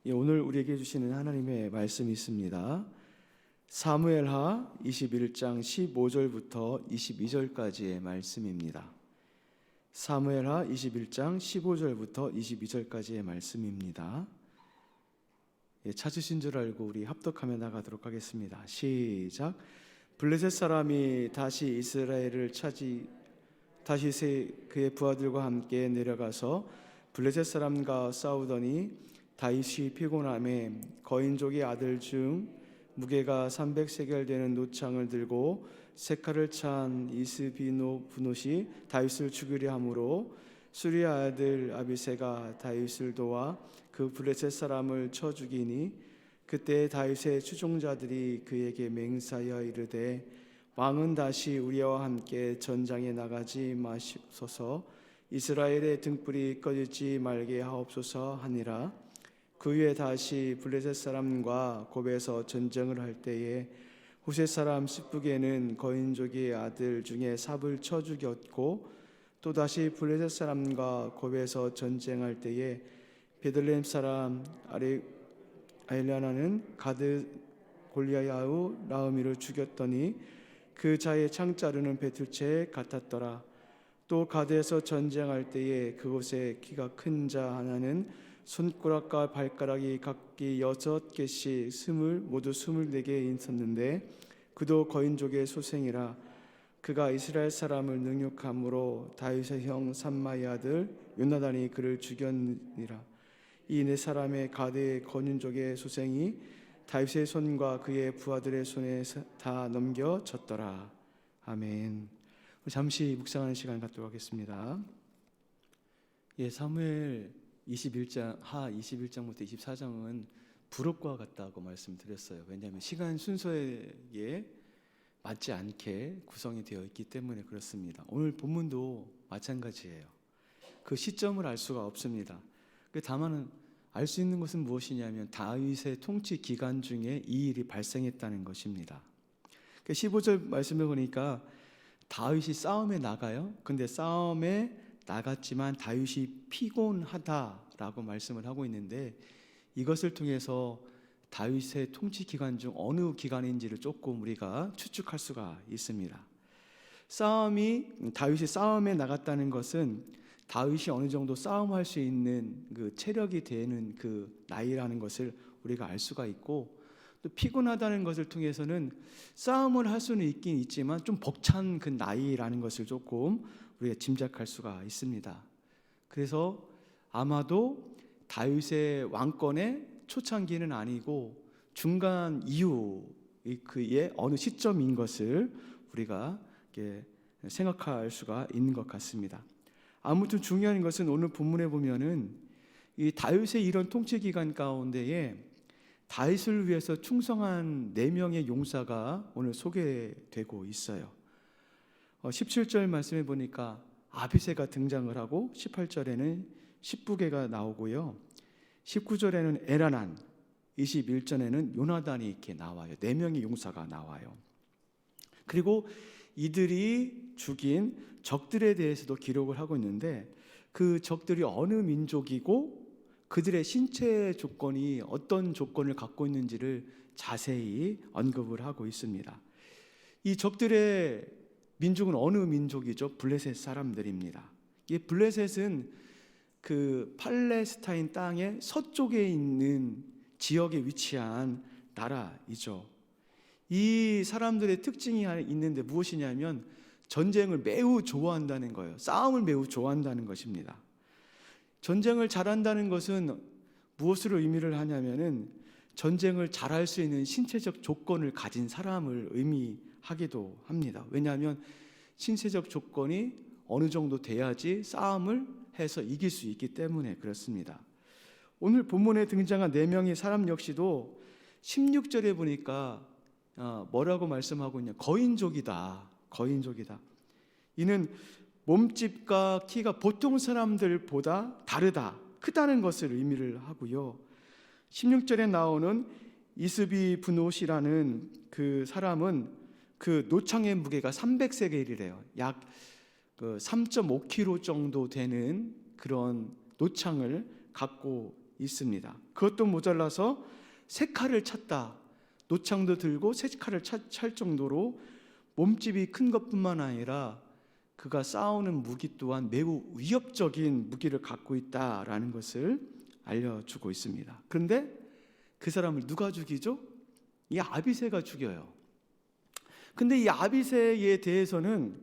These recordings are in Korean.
오늘 우리에게 주시는 하나님의 말씀이 있습니다. 사무엘하 21장 15절부터 22절까지의 말씀입니다. 사무엘하 21장 15절부터 22절까지의 말씀입니다. 찾으신 줄 알고 우리 합독하며 나가도록 하겠습니다. 시작. 블레셋 사람이 다시 이스라엘을 다시 그의 부하들과 함께 내려가서 블레셋 사람과 싸우더니 다윗이 피곤함에 거인족의 아들 중 무게가 300세겔 되는 노창을 들고 색칼을 찬 이스비노브노시 다윗을 죽이려 함으로 수리아 아들 아비새가 다윗을 도와 그 블레셋 사람을 쳐 죽이니 그때 다윗의 추종자들이 그에게 맹세하여 이르되 왕은 다시 우리와 함께 전장에 나가지 마시옵소서 이스라엘의 등불이 꺼지지 말게 하옵소서 하니라. 그 후에 다시 블레셋 사람과 곱에서 전쟁을 할 때에 후셋 사람 스북에는 거인족의 아들 중에 삽을 쳐 죽였고 또다시 블레셋 사람과 곱에서 전쟁할 때에 베들레헴 사람 아일라나는 가드 골리앗의 라우미를 죽였더니 그 자의 창자루는 배틀채 같았더라. 또 가드에서 전쟁할 때에 그곳에 키가 큰 자 하나는 손가락과 발가락이 각기 6개씩 모두 24개 있었는데 그도 거인족의 소생이라. 그가 이스라엘 사람을 능욕함으로 다윗의 형 삼마의 아들 요나단이 그를 죽였니라. 이 네 사람의 가드의 거인족의 소생이 다윗의 손과 그의 부하들의 손에 다 넘겨졌더라. 아멘. 잠시 묵상하는 시간 갖도록 하겠습니다. 사무엘 21장부터 24장은 부록과 같다고 말씀드렸어요. 왜냐하면 시간 순서에 맞지 않게 구성이 되어 있기 때문에 그렇습니다. 오늘 본문도 마찬가지예요. 그 시점을 알 수가 없습니다. 다만 알 수 있는 것은 무엇이냐면 다윗의 통치 기간 중에 이 일이 발생했다는 것입니다. 15절 말씀을 보니까 다윗이 싸움에 나가요. 근데 싸움에 나갔지만 다윗이 피곤하다라고 말씀을 하고 있는데 이것을 통해서 다윗의 통치 기간 중 어느 기간인지를 조금 우리가 추측할 수가 있습니다. 다윗이 싸움에 나갔다는 것은 다윗이 어느 정도 싸움할 수 있는 그 체력이 되는 그 나이라는 것을 우리가 알 수가 있고, 또 피곤하다는 것을 통해서는 싸움을 할 수는 있긴 있지만 좀 벅찬 그 나이라는 것을 조금 우리가 짐작할 수가 있습니다. 그래서 아마도 다윗의 왕권의 초창기는 아니고 중간 이후의 어느 시점인 것을 우리가 생각할 수가 있는 것 같습니다. 아무튼 중요한 것은 오늘 본문에 보면은 이 다윗의 이런 통치 기간 가운데에 다윗을 위해서 충성한 4명의 용사가 오늘 소개되고 있어요. 17절 말씀해 보니까 아비새가 등장을 하고 18절에는 십부개가 나오고요. 19절에는 에라난, 21절에는 요나단이 이렇게 나와요. 4명의 용사가 나와요. 그리고 이들이 죽인 적들에 대해서도 기록을 하고 있는데 그 적들이 어느 민족이고 그들의 신체 조건이 어떤 조건을 갖고 있는지를 자세히 언급을 하고 있습니다. 이 적들의 민족은 어느 민족이죠? 블레셋 사람들입니다. 이 블레셋은 그 팔레스타인 땅의 서쪽에 있는 지역에 위치한 나라이죠. 이 사람들의 특징이 있는데 무엇이냐면 전쟁을 매우 좋아한다는 거예요. 싸움을 매우 좋아한다는 것입니다. 전쟁을 잘한다는 것은 무엇으로 의미를 하냐면은 전쟁을 잘할 수 있는 신체적 조건을 가진 사람을 의미하기도 합니다. 왜냐하면 신체적 조건이 어느 정도 돼야지 싸움을 해서 이길 수 있기 때문에 그렇습니다. 오늘 본문에 등장한 4명의 사람 역시도 16절에 보니까 뭐라고 말씀하고 있냐? 거인족이다. 이는 몸집과 키가 보통 사람들보다 다르다, 크다는 것을 의미를 하고요. 16절에 나오는 이스비브노시라는 그 사람은 그 노창의 무게가 300세겔이래요. 약 3.5kg 정도 되는 그런 노창을 갖고 있습니다. 그것도 모자라서 새 칼을 찾다. 노창도 들고 새 칼을 찰 정도로 몸집이 큰 것뿐만 아니라 그가 싸우는 무기 또한 매우 위협적인 무기를 갖고 있다라는 것을 알려주고 있습니다. 그런데 그 사람을 누가 죽이죠? 이 아비새가 죽여요. 근데 이 아비새에 대해서는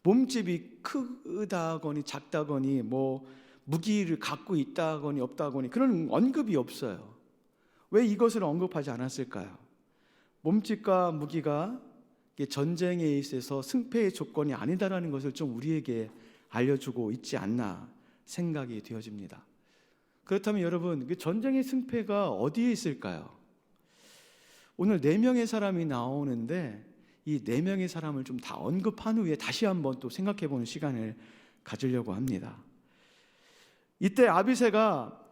몸집이 크다거니 작다거니 뭐 무기를 갖고 있다거니 없다거니 그런 언급이 없어요. 왜 이것을 언급하지 않았을까요? 몸집과 무기가 전쟁에 있어서 승패의 조건이 아니다라는 것을 좀 우리에게 알려주고 있지 않나 생각이 되어집니다. 그렇다면 여러분, 그 전쟁의 승패가 어디에 있을까요? 오늘 4명의 사람이 나오는데 이 4명의 사람을 좀 다 언급한 후에 다시 한번 또 생각해 보는 시간을 가지려고 합니다. 이때 아비새가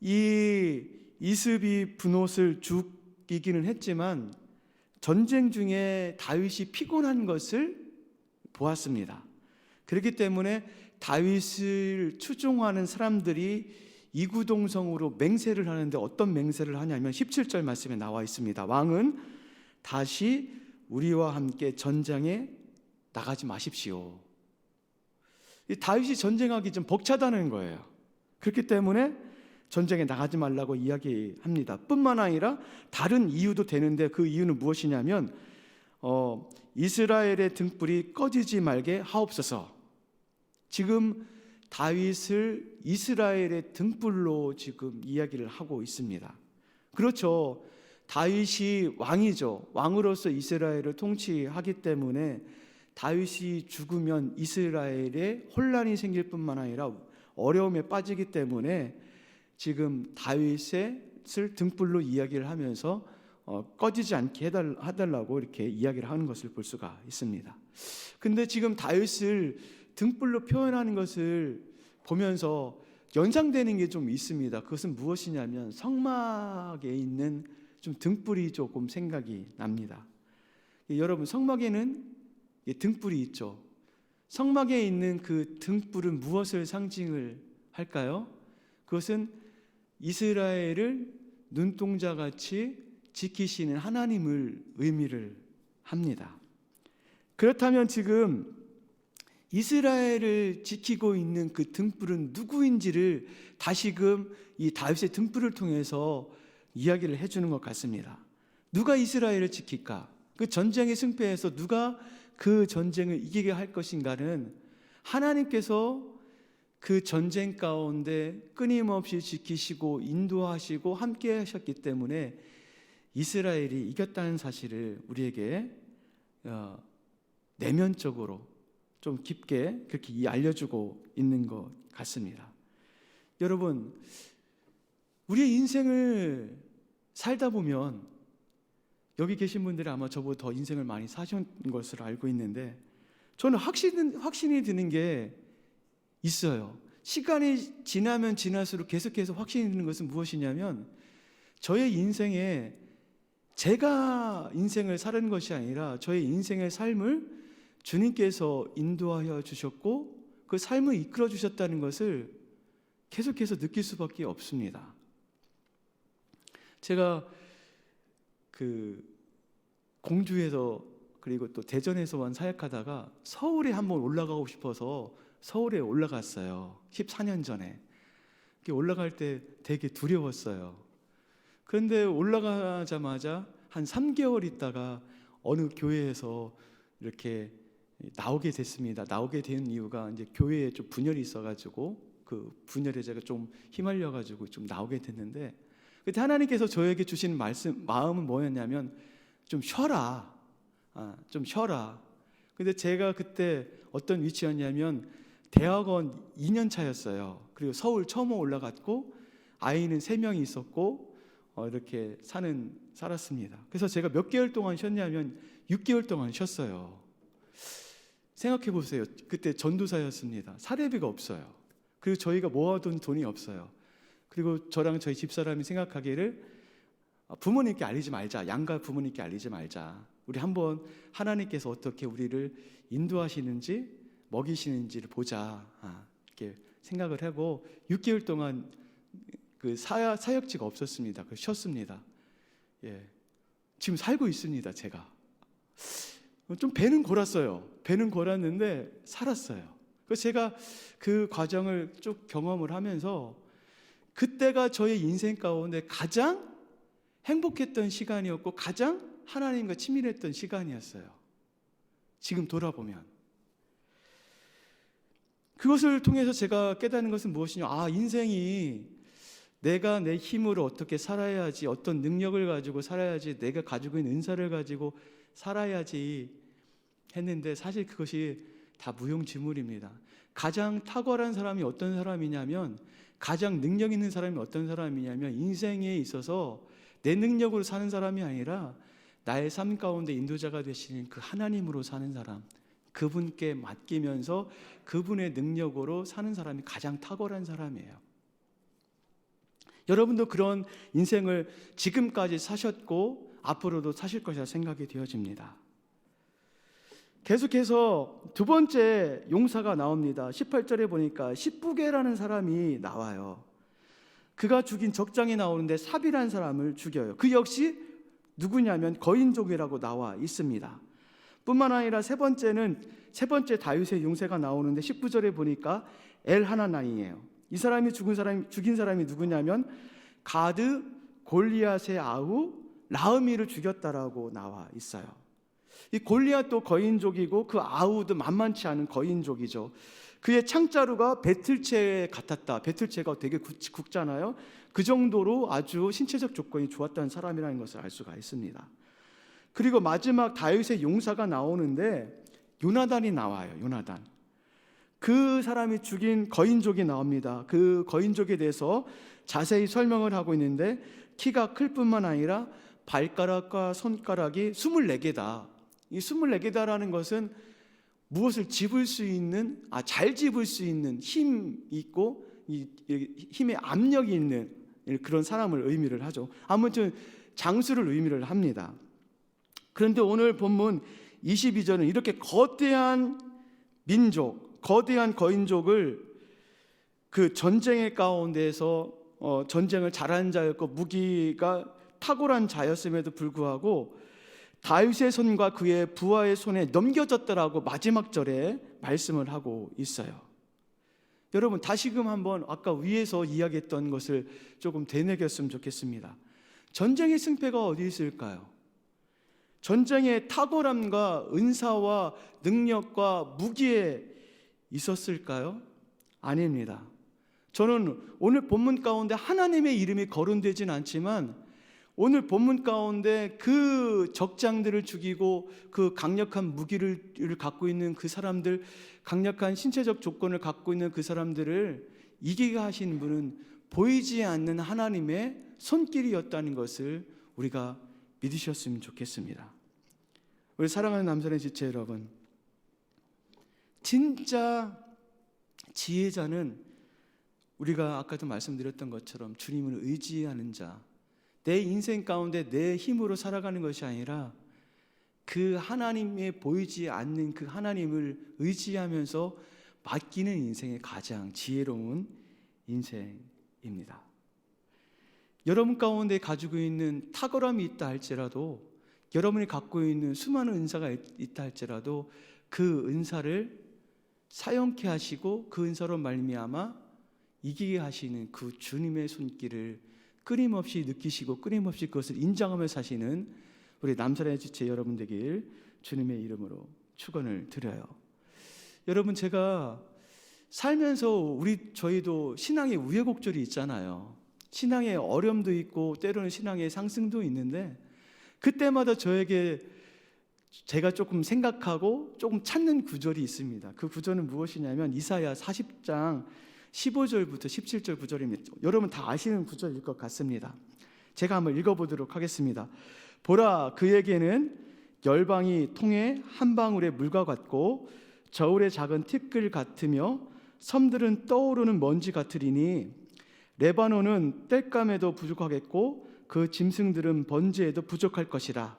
이 이스비 분옷을 죽이기는 했지만 전쟁 중에 다윗이 피곤한 것을 보았습니다. 그렇기 때문에 다윗을 추종하는 사람들이 이구동성으로 맹세를 하는데 어떤 맹세를 하냐면 17절 말씀에 나와 있습니다. 왕은 다시 우리와 함께 전장에 나가지 마십시오. 다윗이 전쟁하기 좀 벅차다는 거예요. 그렇기 때문에 전쟁에 나가지 말라고 이야기합니다. 뿐만 아니라 다른 이유도 되는데 그 이유는 무엇이냐면 이스라엘의 등불이 꺼지지 말게 하옵소서. 지금 다윗을 이스라엘의 등불로 지금 이야기를 하고 있습니다. 그렇죠. 다윗이 왕이죠. 왕으로서 이스라엘을 통치하기 때문에 다윗이 죽으면 이스라엘에 혼란이 생길 뿐만 아니라 어려움에 빠지기 때문에 지금 다윗을 등불로 이야기를 하면서 꺼지지 않게 해달라고 이렇게 이야기를 하는 것을 볼 수가 있습니다. 근데 지금 다윗을 등불로 표현하는 것을 보면서 연상되는 게 좀 있습니다. 그것은 무엇이냐면 성막에 있는 좀 등불이 조금 생각이 납니다. 여러분, 성막에는 등불이 있죠. 성막에 있는 그 등불은 무엇을 상징을 할까요? 그것은 이스라엘을 눈동자같이 지키시는 하나님을 의미를 합니다. 그렇다면 지금 이스라엘을 지키고 있는 그 등불은 누구인지를 다시금 이 다윗의 등불을 통해서 이야기를 해주는 것 같습니다. 누가 이스라엘을 지킬까? 그 전쟁의 승패에서 누가 그 전쟁을 이기게 할 것인가는 하나님께서 그 전쟁 가운데 끊임없이 지키시고 인도하시고 함께 하셨기 때문에 이스라엘이 이겼다는 사실을 우리에게 내면적으로 좀 깊게 그렇게 알려주고 있는 것 같습니다. 여러분, 우리의 인생을 살다 보면 여기 계신 분들이 아마 저보다 더 인생을 많이 사신 것으로 알고 있는데 저는 확신이 드는 게 있어요. 시간이 지나면 지날수록 계속해서 확신이 드는 것은 무엇이냐면 저의 인생에 제가 인생을 사는 것이 아니라 저의 인생의 삶을 주님께서 인도하여 주셨고 그 삶을 이끌어 주셨다는 것을 계속해서 느낄 수밖에 없습니다. 제가 그 공주에서 그리고 또 대전에서만 사역하다가 서울에 한번 올라가고 싶어서 서울에 올라갔어요. 14년 전에. 올라갈 때 되게 두려웠어요. 그런데 올라가자마자 한 3개월 있다가 어느 교회에서 이렇게 나오게 됐습니다. 나오게 된 이유가 이제 교회에 좀 분열이 있어가지고 그 분열에 제가 좀 휘말려가지고 좀 나오게 됐는데 그때 하나님께서 저에게 주신 마음은 뭐였냐면 좀 쉬어라. 좀 쉬어라. 근데 제가 그때 어떤 위치였냐면 대학원 2년 차였어요. 그리고 서울 처음 올라갔고 아이는 3명이 있었고 이렇게 살았습니다. 그래서 제가 몇 개월 동안 쉬었냐면 6개월 동안 쉬었어요. 생각해 보세요. 그때 전도사였습니다. 사례비가 없어요. 그리고 저희가 모아둔 돈이 없어요. 그리고 저랑 저희 집사람이 생각하기를 부모님께 알리지 말자. 양가 부모님께 알리지 말자. 우리 한번 하나님께서 어떻게 우리를 인도하시는지 먹이시는지를 보자. 이렇게 생각을 하고 6개월 동안 그 사역지가 없었습니다. 그 쉬었습니다. 예, 지금 살고 있습니다. 제가 좀 배는 골았어요. 배는 골았는데 살았어요. 그래서 제가 그 과정을 쭉 경험을 하면서 그때가 저의 인생 가운데 가장 행복했던 시간이었고 가장 하나님과 친밀했던 시간이었어요. 지금 돌아보면 그것을 통해서 제가 깨닫는 것은 무엇이냐, 인생이 내가 내 힘으로 어떻게 살아야지, 어떤 능력을 가지고 살아야지, 내가 가지고 있는 은사를 가지고 살아야지 했는데 사실 그것이 다 무용지물입니다. 가장 탁월한 사람이 어떤 사람이냐면, 가장 능력 있는 사람이 어떤 사람이냐면, 인생에 있어서 내 능력으로 사는 사람이 아니라 나의 삶 가운데 인도자가 되시는 그 하나님으로 사는 사람, 그분께 맡기면서 그분의 능력으로 사는 사람이 가장 탁월한 사람이에요. 여러분도 그런 인생을 지금까지 사셨고 앞으로도 사실 것이라 생각이 되어집니다. 계속해서 두 번째 용사가 나옵니다. 18절에 보니까 십부게라는 사람이 나와요. 그가 죽인 적장이 나오는데 삽이라는 사람을 죽여요. 그 역시 누구냐면 거인족이라고 나와 있습니다. 뿐만 아니라 세 번째 다윗의 용사가 나오는데 19절에 보니까 엘하나나이에요. 이 사람이 죽인 사람이 누구냐면 가드 골리앗의 아우 라흐미를 죽였다라고 나와 있어요. 이 골리앗도 거인족이고 그 아우도 만만치 않은 거인족이죠. 그의 창자루가 배틀채 같았다. 배틀채가 되게 굵잖아요. 그 정도로 아주 신체적 조건이 좋았다는 사람이라는 것을 알 수가 있습니다. 그리고 마지막 다윗의 용사가 나오는데 요나단이 나와요. 요나단. 그 사람이 죽인 거인족이 나옵니다. 그 거인족에 대해서 자세히 설명을 하고 있는데 키가 클 뿐만 아니라 발가락과 손가락이 24개다. 이 24개다라는 것은 무엇을 집을 수 있는, 잘 집을 수 있는 힘이 있고 힘의 압력이 있는 그런 사람을 의미를 하죠. 아무튼 장수를 의미를 합니다. 그런데 오늘 본문 22절은 이렇게 거대한 민족, 거대한 거인족을 그 전쟁의 가운데에서 전쟁을 잘하는 자였고 무기가 탁월한 자였음에도 불구하고 다윗의 손과 그의 부하의 손에 넘겨졌더라고 마지막 절에 말씀을 하고 있어요. 여러분 다시금 한번 아까 위에서 이야기했던 것을 조금 되새겼으면 좋겠습니다. 전쟁의 승패가 어디 있을까요? 전쟁의 탁월함과 은사와 능력과 무기에 있었을까요? 아닙니다. 저는 오늘 본문 가운데 하나님의 이름이 거론되진 않지만 오늘 본문 가운데 그 적장들을 죽이고 그 강력한 무기를 갖고 있는 그 사람들, 강력한 신체적 조건을 갖고 있는 그 사람들을 이기게 하신 분은 보이지 않는 하나님의 손길이었다는 것을 우리가 믿으셨으면 좋겠습니다. 우리 사랑하는 남산의 지체 여러분, 진짜 지혜자는 우리가 아까도 말씀드렸던 것처럼 주님을 의지하는 자, 내 인생 가운데 내 힘으로 살아가는 것이 아니라 그 하나님의 보이지 않는 그 하나님을 의지하면서 맡기는 인생의 가장 지혜로운 인생입니다. 여러분 가운데 가지고 있는 탁월함이 있다 할지라도, 여러분이 갖고 있는 수많은 은사가 있다 할지라도 그 은사를 사용케 하시고 그 은사로 말미암아 이기게 하시는 그 주님의 손길을 끊임없이 느끼시고 끊임없이 그것을 인정하며 사시는 우리 남산의 지체 여러분 되길 주님의 이름으로 축원을 드려요. 여러분, 제가 살면서 저희도 신앙의 우여곡절이 있잖아요. 신앙의 어려움도 있고 때로는 신앙의 상승도 있는데 그때마다 제가 조금 생각하고 조금 찾는 구절이 있습니다. 그 구절은 무엇이냐면 이사야 40장 15절부터 17절 구절입니다. 여러분 다 아시는 구절일 것 같습니다. 제가 한번 읽어보도록 하겠습니다. 보라, 그에게는 열방이 통해 한 방울의 물과 같고 저울의 작은 티끌 같으며 섬들은 떠오르는 먼지 같으리니 레바논은 땔감에도 부족하겠고 그 짐승들은 번제에도 부족할 것이라.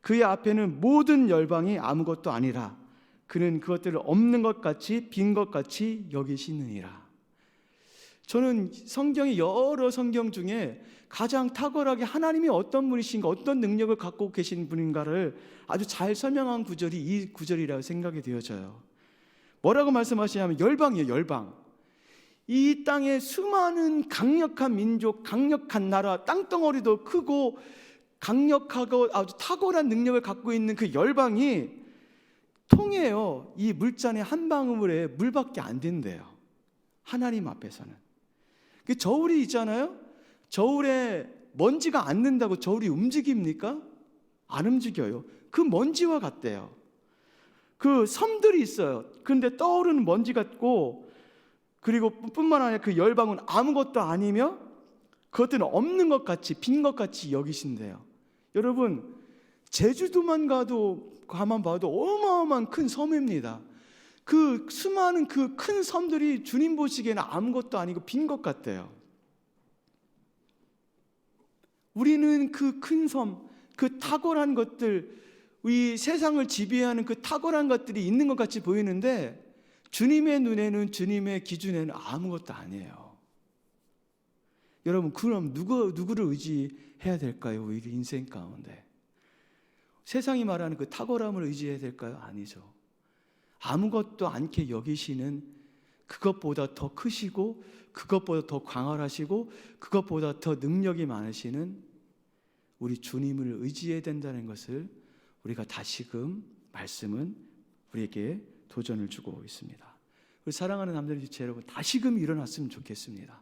그의 앞에는 모든 열방이 아무것도 아니라 그는 그것들을 없는 것 같이 빈 것 같이 여기시느니라. 저는 성경의 여러 성경 중에 가장 탁월하게 하나님이 어떤 분이신가, 어떤 능력을 갖고 계신 분인가를 아주 잘 설명한 구절이 이 구절이라고 생각이 되어져요. 뭐라고 말씀하시냐면 열방이에요. 열방. 이 땅에 수많은 강력한 민족, 강력한 나라, 땅덩어리도 크고 강력하고 아주 탁월한 능력을 갖고 있는 그 열방이 통해요. 이 물잔의 한 방울에 물밖에 안 된대요. 하나님 앞에서는. 그 저울이 있잖아요. 저울에 먼지가 안 는다고 저울이 움직입니까? 안 움직여요. 그 먼지와 같대요. 그 섬들이 있어요. 그런데 떠오르는 먼지 같고, 그리고 뿐만 아니라 그 열방은 아무것도 아니며 그것들은 없는 것 같이, 빈 것 같이 여기신대요. 여러분, 제주도만 가만 봐도 어마어마한 큰 섬입니다. 그 수많은 그 큰 섬들이 주님 보시기에는 아무것도 아니고 빈 것 같대요. 우리는 그 큰 섬, 그 탁월한 것들, 이 세상을 지배하는 그 탁월한 것들이 있는 것 같이 보이는데 주님의 눈에는, 주님의 기준에는 아무것도 아니에요. 여러분, 그럼 누구를 의지해야 될까요? 우리 인생 가운데 세상이 말하는 그 탁월함을 의지해야 될까요? 아니죠. 아무것도 않게 여기시는, 그것보다 더 크시고 그것보다 더 광활하시고 그것보다 더 능력이 많으시는 우리 주님을 의지해야 된다는 것을 우리가 다시금 말씀은 우리에게 도전을 주고 있습니다. 우리 사랑하는 남자들 지체 여러분, 다시금 일어났으면 좋겠습니다.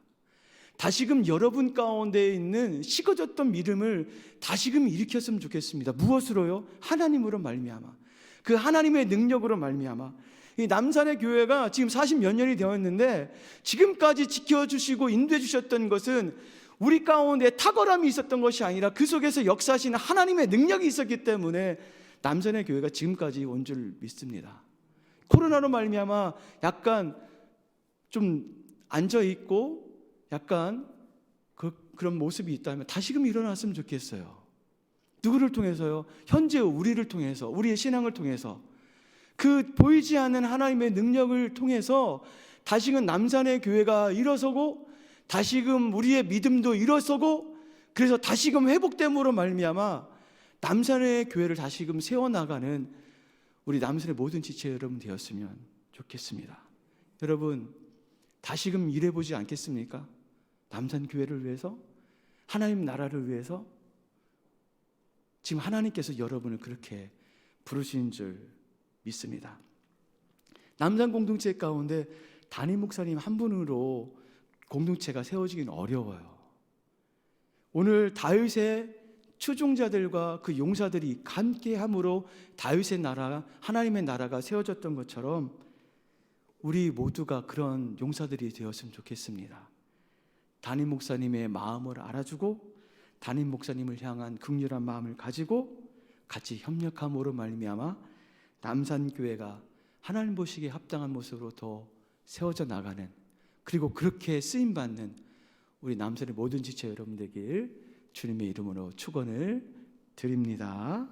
다시금 여러분 가운데 있는 식어졌던 믿음을 다시금 일으켰으면 좋겠습니다. 무엇으로요? 하나님으로 말미암아, 그 하나님의 능력으로 말미암아. 이 남산의 교회가 지금 40몇 년이 되었는데 지금까지 지켜주시고 인도해 주셨던 것은 우리 가운데 탁월함이 있었던 것이 아니라 그 속에서 역사하시는 하나님의 능력이 있었기 때문에 남산의 교회가 지금까지 온 줄 믿습니다. 코로나로 말미암아 약간 좀 앉아있고 약간 그런 모습이 있다면 다시금 일어났으면 좋겠어요. 누구를 통해서요? 현재 우리를 통해서, 우리의 신앙을 통해서, 그 보이지 않는 하나님의 능력을 통해서 다시금 남산의 교회가 일어서고 다시금 우리의 믿음도 일어서고, 그래서 다시금 회복됨으로 말미암아 남산의 교회를 다시금 세워나가는 우리 남산의 모든 지체 여러분 되었으면 좋겠습니다. 여러분, 다시금 일해보지 않겠습니까? 남산 교회를 위해서, 하나님 나라를 위해서. 지금 하나님께서 여러분을 그렇게 부르신 줄 믿습니다. 남산 공동체 가운데 담임 목사님 한 분으로 공동체가 세워지기는 어려워요. 오늘 다윗의 추종자들과 그 용사들이 함께함으로 다윗의 나라, 하나님의 나라가 세워졌던 것처럼 우리 모두가 그런 용사들이 되었으면 좋겠습니다. 담임 목사님의 마음을 알아주고 담임 목사님을 향한 긍휼한 마음을 가지고 같이 협력함으로 말미암아 남산교회가 하나님 보시기에 합당한 모습으로 더 세워져 나가는, 그리고 그렇게 쓰임받는 우리 남산의 모든 지체 여러분 되길 주님의 이름으로 축원을 드립니다.